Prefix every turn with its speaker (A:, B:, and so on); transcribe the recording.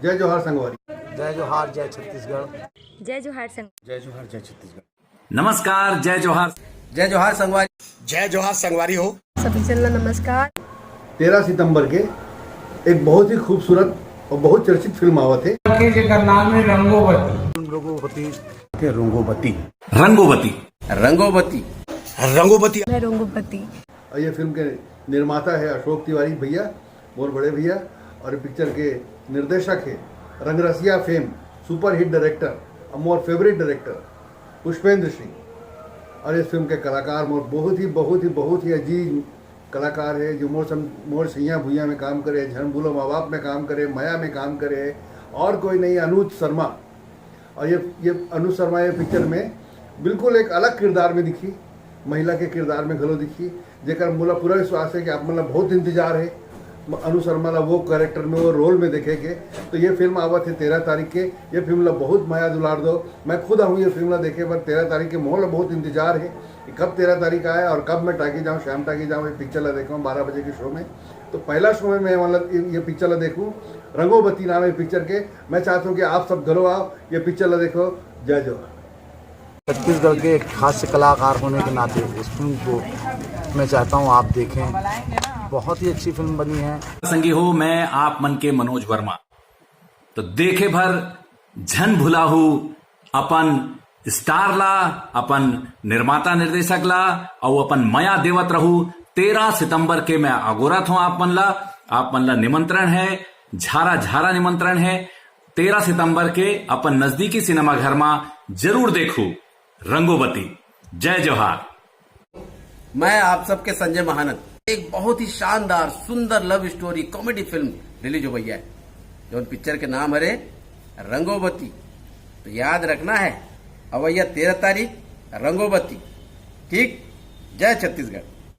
A: जय जोहार संगवारी।
B: जय जोहार जय छत्तीसगढ़।
C: जय जोहार संग
A: जय जोहार जय छत्तीसगढ़।
D: नमस्कार, जय जोहार।
B: जय जोहार संगवारी।
E: जय जोहार संगवारी हो।
C: सभी चलना नमस्कार।
A: 13 सितंबर के एक बहुत ही खूबसूरत और बहुत चर्चित फिल्म आवत है
F: जेकर नाम है रंगोवती।
B: रंगोवती
A: रंगोबती।
D: रंगोवती।
B: रंगोवती
E: रंगोवती।
C: मैं रंगोपति।
A: और ये फिल्म के निर्माता है अशोक तिवारी भैया, मोर बड़े भैया, और पिक्चर के निर्देशक है Rang Rasiya fame super hit director और मोर फेवरेट डायरेक्टर पुष्पेंद्र सिंह। और इस फिल्म के कलाकार मोर बहुत ही अजीज कलाकार है जो मोर सैया भुइया में काम करे, झन भूलो माँ बाप में काम करे, माया में काम करे, और कोई नहीं, अनुज शर्मा। और ये अनुज शर्मा ये पिक्चर में बिल्कुल एक अलग किरदार में दिखी, महिला के किरदार में घलो दिखी, जेकर मोला पूरा विश्वास है कि आप मतलब बहुत इंतजार है अनु शर्मा ला वो कैरेक्टर में, वो रोल में देखेंगे। तो ये फिल्म आवत है 13 तारीख के। ये फिल्म ला बहुत माया दुलार दो। मैं खुद आऊँ ये फिल्म ला देखे, पर 13 तारीख के मोला बहुत इंतजार है कि कब 13 तारीख आए और कब मैं टाकी जाऊँ, शाम टाकी जाऊँ, ये पिक्चर ला देखूँ 12 बजे के शो में। तो पहला शो में मैं मतलब ये पिक्चर ला देखूँ, रंगोवती नाम है पिक्चर के। मैं चाहता हूँ कि आप सब घरों आओ, ये पिक्चर ला देखो। जय जोहार।
B: छत्तीसगढ़ के एक हास्य कलाकार होने के नाते इस फिल्म को मैं चाहता हूँ आप देखें। बहुत ही अच्छी फिल्म बनी है।
D: संगी हो, मैं आप मन के मनोज वर्मा। तो देखे भर झन भुलाहू अपन स्टार ला, अपन निर्माता निर्देशक ला और अपन मया देवत रहू। 13 सितंबर के मैं अगोरत हूं आप मन ला निमंत्रण है, झारा निमंत्रण है। 13 सितंबर के अपन नजदीकी सिनेमा घर में जरूर देखू रंगोवती। जय जोहार।
B: मैं आप सबके संजय महानंद। एक बहुत ही शानदार सुंदर love story comedy film release हो गई है, जो पिक्चर के नाम है रंगोवती। तो याद रखना है अवैया 13 तारीख रंगोवती। ठीक। जय छत्तीसगढ़।